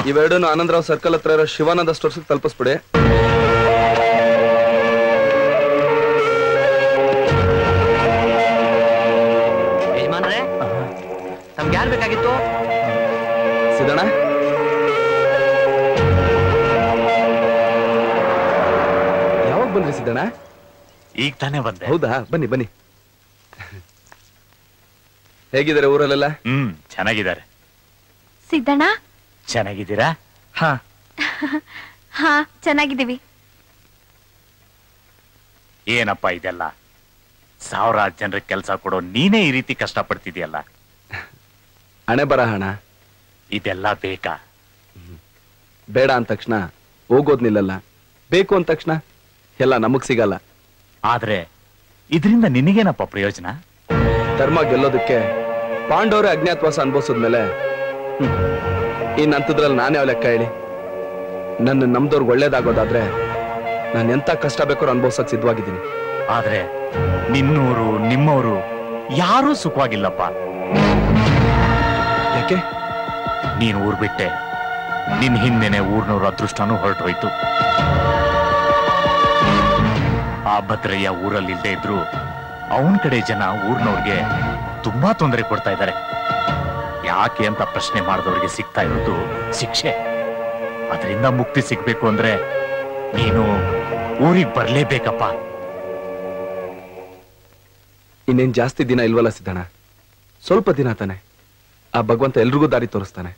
ಇವೆರಡನ್ನು ಆನಂದರಾವ್ ಸರ್ಕಲ್ ಹತ್ರ ಇರೋ ಶಿವಾನಂದ ಸ್ಟೋರ್ಸ್ ತಲುಪಿಸ್ಬಿಡಿ. ಯಜಮಾನ್ರೆ, ತಮ್ಗೆ ಯಾರು ಬೇಕಾಗಿತ್ತು? ಸಿದ್ದಣ್ಣ, ಯಾವಾಗ ಬಂದ್ರಿ ಸಿದ್ದಣ್ಣ? ಈಗ ತಾನೇ ಬಂದೆ. ಹೌದಾ, ಬನ್ನಿ ಬನ್ನಿ. ಹೇಗಿದ್ದಾರೆ ಊರಲ್ಲೆಲ್ಲ? ಚೆನ್ನಾಗಿದ್ದಾರೆ. ಸಿದ್ದಣ್ಣ, ಚೆನ್ನಾಗಿದ್ದೀರಾ? ಹಾ, ಚೆನ್ನಾಗಿದ್ದೀವಿ. ಏನಪ್ಪ ಇದೆಲ್ಲ? ಸಾವಿರಾರು ಜನರಿಗೆ ಕೆಲಸ ಕೊಡೋ ನೀನೇ ಈ ರೀತಿ ಕಷ್ಟಪಡ್ತಿದ್ಯಲ್ಲ. ಹಣೆ ಬರ ಹಣ ಇದೆಲ್ಲ ಬೇಕಾ? ಬೇಡ ಅಂದ ತಕ್ಷಣ ಹೋಗೋದ್ ನಿಲ್ಲಲ್ಲ, ಬೇಕು ಅಂದ ತಕ್ಷಣ ಎಲ್ಲ ನಮಗ್ ಸಿಗಲ್ಲ. ಆದ್ರೆ ಇದರಿಂದ ನಿನಗೇನಪ್ಪ ಪ್ರಯೋಜನ? ಧರ್ಮ ಗೆಲ್ಲೋದಕ್ಕೆ ಪಾಂಡವರೇ ಅಜ್ಞಾತವಾಸ ಅನ್ಭವಿಸಿದ್ಮೇಲೆ ಇನ್ನಂತದ್ರಲ್ಲಿ ನಾನೇ ಯಾವ ಲೆಕ್ಕ ಹೇಳಿ? ನನ್ನ ನಮ್ದವ್ರಿಗೆ ಒಳ್ಳೇದಾಗೋದಾದ್ರೆ ನಾನು ಎಂತ ಕಷ್ಟ ಬೇಕಾದ್ರೂ ಅನುಭವಿಸಕ್ ಸಿದ್ಧವಾಗಿದ್ದೀನಿ. ಆದ್ರೆ ನಿನ್ನೂರು ನಿಮ್ಮವರು ಯಾರೂ ಸುಖವಾಗಿಲ್ಲಪ್ಪ. ಯಾಕೆ? ನೀನ್ ಊರ್ ಬಿಟ್ಟೆ, ನಿನ್ ಹಿಂದೆನೆ ಊರ್ನವ್ರ ಅದೃಷ್ಟನೂ ಹೊರಟೋಯ್ತು. ಆ ಭದ್ರಯ್ಯ ಊರಲ್ಲಿ ಇಲ್ಲದೆ ಇದ್ರು ಅವನ್ ಕಡೆ ಜನ ಊರ್ನವ್ರಿಗೆ ತುಂಬಾ ತೊಂದರೆ ಕೊಡ್ತಾ ಇದ್ದಾರೆ. ಯಾಕೆ ಅಂತ ಪ್ರಶ್ನೆ ಮಾಡಿದವ್ರಿಗೆ ಸಿಗ್ತಾ ಇರೋದು ಶಿಕ್ಷೆ. ಅದರಿಂದ ಮುಕ್ತಿ ಸಿಗ್ಬೇಕು ಅಂದ್ರೆ ನೀನು ಊರಿಗೆ ಬರ್ಲೇಬೇಕಪ್ಪ. ಇನ್ನೇನ್ ಜಾಸ್ತಿ ದಿನ ಇಲ್ವಲ್ಲ ಸಿದ್ದಣ್ಣ, ಸ್ವಲ್ಪ ದಿನ ತಾನೆ. ಆ ಭಗವಂತ ಎಲ್ರಿಗೂ ದಾರಿ ತೋರಿಸ್ತಾನೆ.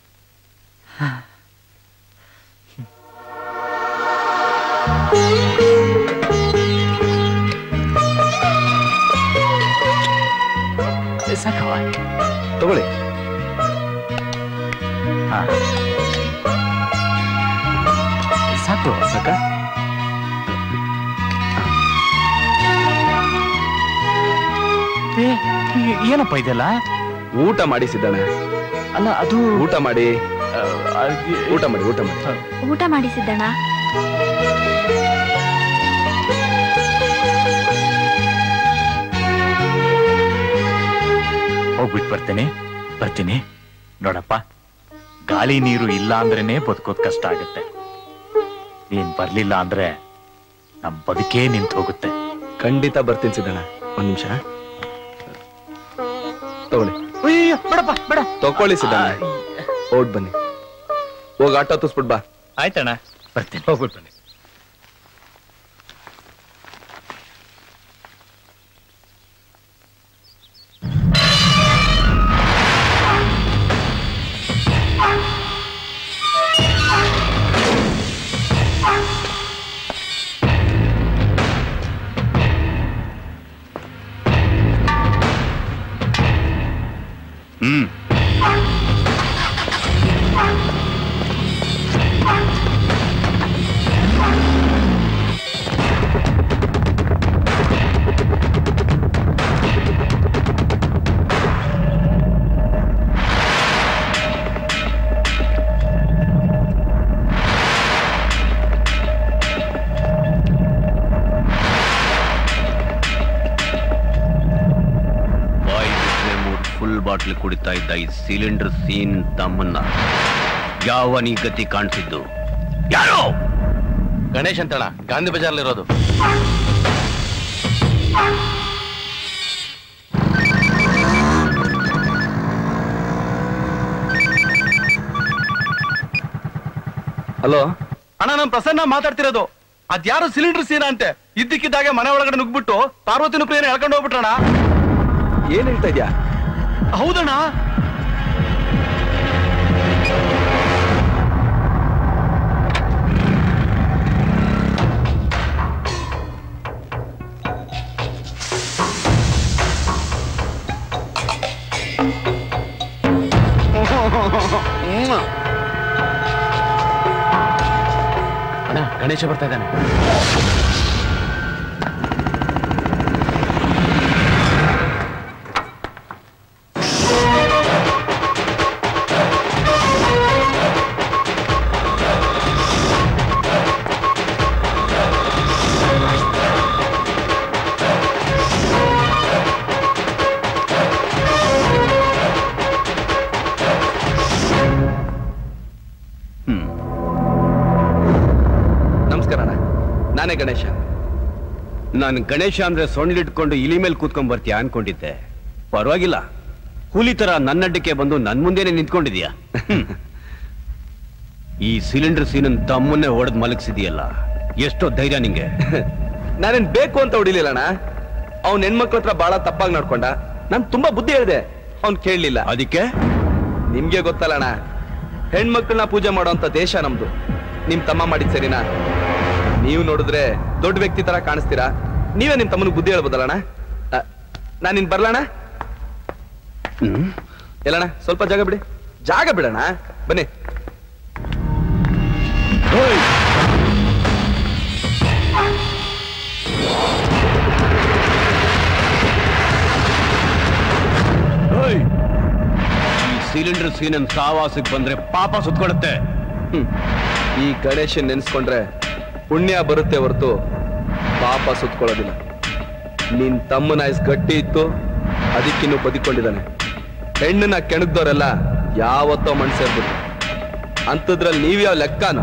ಸಾಕವ, ತಗೊಳ್ಳಿ. ಸಾಕು ಸಾಕ. ಏನಪ್ಪ ಇದೆಲ್ಲ? ಊಟ ಮಾಡಿ ಸಿದ್ದಣ್ಣ. ಅಲ್ಲ, ಅದು ಊಟ ಮಾಡಿ ಊಟ ಮಾಡಿ ಊಟ ಮಾಡಿ ಊಟ ಮಾಡಿ ಸಿದ್ದಣ್ಣ. ಹೋಗ್ಬಿಟ್ಟು ಬರ್ತೀನಿ. ನೋಡಪ್ಪ, ಗಾಳಿ ನೀರು ಇಲ್ಲ ಅಂದ್ರೇನೆ ಬದುಕೋದ್ ಕಷ್ಟ ಆಗುತ್ತೆ. ನೀನ್ ಬರ್ಲಿಲ್ಲ ಅಂದ್ರೆ ನಮ್ ಬದುಕೇ ನಿಂತು ಹೋಗುತ್ತೆ. ಖಂಡಿತ ಬರ್ತೀನಿ ಸಿದ್ದಣ್ಣ. ಒಂದ್ ನಿಮಿಷ ತಗೊಳ್ಳಿ. ಬೇಡಪ್ಪ ಬೇಡ. ತಗೊಳ್ಳಿ ಸಿದ್ದಣ್ಣ, ಓಡ್ ಬನ್ನಿ. ಹೋಗಿ ಆಟೋ ತುಸ್ಬಿಟ್ ಬಾ. ಆಯ್ತಣ್ಣ, ಬರ್ತೀನಿ. ಹೋಗ್ಬಿಟ್ಟು ಬನ್ನಿ. ಬಾಟ್ಲಿ ಕುಡಿತಾ ಇದ್ದ ಈ ಸಿಲಿಂಡರ್ ಸೀನ್ ತಮ್ಮನ್ನ ಯಾವನಿ ಗತಿ ಕಾಣಿಸಿದ್ದು? ಯಾರು? ಗಣೇಶ್ ಅಂತಣ, ಗಾಂಧಿ ಬಜಾರ್ಲಿರೋದು. ಹಲೋ ಅಣ್ಣ, ನಮ್ ಪ್ರಸನ್ನ ಮಾತಾಡ್ತಿರೋದು. ಅದ್ಯಾರು ಸಿಲಿಂಡರ್ ಸೀನಾ ಅಂತೆ. ಇದ್ದಕ್ಕಿದ್ದಾಗೆ ಮನೆ ಒಳಗಡೆ ನುಗ್ಬಿಟ್ಟು ಪಾರ್ವತಿನ ಪ್ರಿಯನ ಎಳ್ಕೊಂಡು ಹೋಗ್ಬಿಟ್ರಣ. ಏನ್ ಹೇಳ್ತಾ ಇದ್ಯಾ? ಹೌದಣ್ಣ. ಅಣ್ಣ, ಗಣೇಶ ಬರ್ತಾ ಇದ್ದಾನೆ. ನಾನೇ ಗಣೇಶ. ನಾನು ಗಣೇಶ ಅಂದ್ರೆ ಸೊಂಡ್ಲಿಟ್ಕೊಂಡು ಇಲಿ ಮೇಲೆ ಕೂತ್ಕೊಂಡ್ ಬರ್ತೀಯ ಅನ್ಕೊಂಡಿದ್ದೆ. ಪರವಾಗಿಲ್ಲ, ಹುಲಿ ತರ ನನ್ನಡ್ಡಕ್ಕೆ ಬಂದು ನನ್ ಮುಂದೆನೆ ನಿಂತ್ಕೊಂಡಿದ್ಯಾ. ಈ ಸಿಲಿಂಡರ್ ಸೀನನ್ ತಮ್ಮನ್ನೇ ಹೊಡೆದ್ ಮಲಗಿಸಿದೆಯಲ್ಲ, ಎಷ್ಟೋ ಧೈರ್ಯ ನಿಂಗೆ. ನಾನೇನ್ ಬೇಕು ಅಂತ ಹೊಡಿಲಿಲ್ಲಣ್ಣ. ಅವ್ನ ಹೆಣ್ಮಕ್ಳ ಹತ್ರ ಬಹಳ ತಪ್ಪಾಗಿ ನಡ್ಕೊಂಡ. ನಾನ್ ತುಂಬಾ ಬುದ್ಧಿ ಹೇಳಿದೆ, ಅವ್ನ್ ಕೇಳಲಿಲ್ಲ. ಅದಕ್ಕೆ ನಿಮ್ಗೆ ಗೊತ್ತಲ್ಲಣ್ಣ, ಹೆಣ್ಮಕ್ಳನ್ನ ಪೂಜೆ ಮಾಡೋಂತ ದೇಶ ನಮ್ದು. ನಿಮ್ ತಮ್ಮ ಮಾಡಿದ್ ಸರಿನಾ? ನೀವು ನೋಡಿದ್ರೆ ದೊಡ್ಡ ವ್ಯಕ್ತಿ ತರ ಕಾಣಿಸ್ತೀರಾ. ನೀವೇ ನಿಮ್ ತಮ್ಮನಿಗೆ ಬುದ್ಧಿ ಹೇಳ್ಬೋದಲ್ಲಣ್ಣ. ನಾನಿನ್ ಬರ್ಲಣ್ಣ. ಎಲ್ಲಣ್ಣ ಸ್ವಲ್ಪ ಜಾಗ ಬಿಡಿ. ಜಾಗ ಬಿಡಣ್ಣ, ಬನ್ನಿ. ಈ ಸಿಲಿಂಡರ್ ಸೀನನ್ ಸಾವಾಸಕ್ಕೆ ಬಂದ್ರೆ ಪಾಪ ಸುತ್ಕೊಡುತ್ತೆ. ಈ ಗಣೇಶನ್ ನೆನ್ಸ್ಕೊಂಡ್ರೆ ಪುಣ್ಯ ಬರುತ್ತೆ ಹೊರತು ಪಾಪ ಸುತ್ಕೊಳ್ಳೋದಿಲ್ಲ. ನಿನ್ ತಮ್ಮನ ಆಯ್ಸ್ ಗಟ್ಟಿ ಇತ್ತು, ಅದಕ್ಕಿನ್ನೂ ಬದುಕೊಂಡಿದ್ದಾನೆ. ಹೆಣ್ಣನ್ನ ಕೆಣಗ್ದವ್ರೆಲ್ಲ ಯಾವತ್ತೋ ಮಣ್ ಸೇರ್ಬಿಟ್ಟು. ಅಂಥದ್ರಲ್ಲಿ ನೀವ್ಯಾವ ಲೆಕ್ಕನ?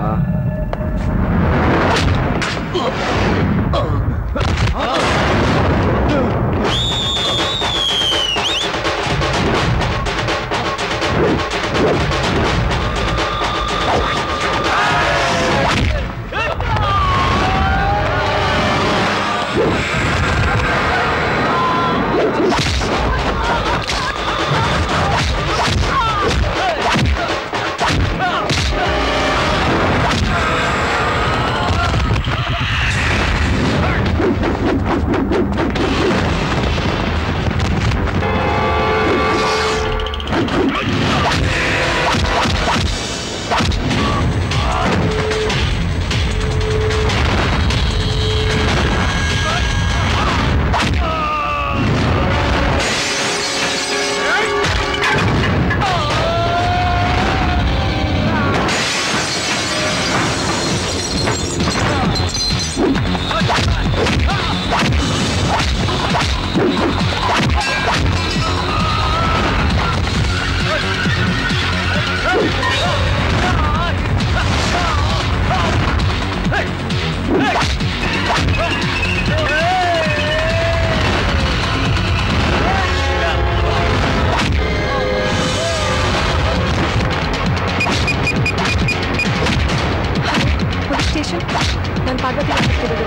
ನಾನು ಪಾರ್ವತಿ ಆಗ್ತಿರೋದು.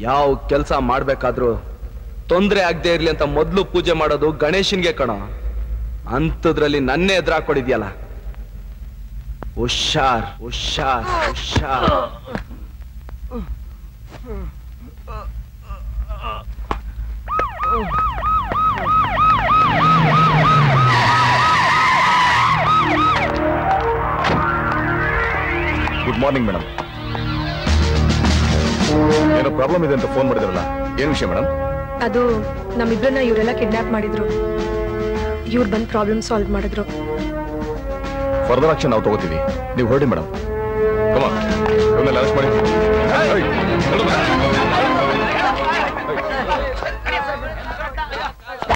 ಯಾವ ಕೆಲಸ ಮಾಡ್ಬೇಕಾದ್ರೂ ತೊಂದರೆ ಆಗದೆ ಇರ್ಲಿ ಅಂತ ಮೊದಲು ಪೂಜೆ ಮಾಡೋದು ಗಣೇಶನ್ಗೆ ಕಣ. ಅಂಥದ್ರಲ್ಲಿ ನನ್ನೇ ಎದುರಾಕೊಡಿದ್ಯಲ್ಲ. ಹುಷಾರ್ ಹುಷಾರ್ ಹುಷಾರ್. Good morning madam. ಏನೋ ಪ್ರಾಬ್ಲಮ್ ಇದೆ ಅಂತ ಫೋನ್ ಮಾಡಿದ್ರಲ್ಲ, ಏನು ವಿಷಯ ಮೇಡಮ್? ಅದು ನಮ್ಮಿಬ್ಬರನ್ನ ಇವರೆಲ್ಲ ಕಿಡ್ನಾಪ್ ಮಾಡಿದ್ರು. ಇವ್ರು ಬಂದು ಪ್ರಾಬ್ಲಮ್ ಸಾಲ್ವ್ ಮಾಡಿದ್ರು. ಫರ್ದರ್ ಆಕ್ಷನ್ ನಾವು ತಗೋತೀವಿ, ನೀವು ಹೊರಡಿ ಮೇಡಮ್. ಕಮ್ ಆನ್, ಇವನ್ನೆಲ್ಲ ಅರೆಸ್ಟ್ ಮಾಡಿ.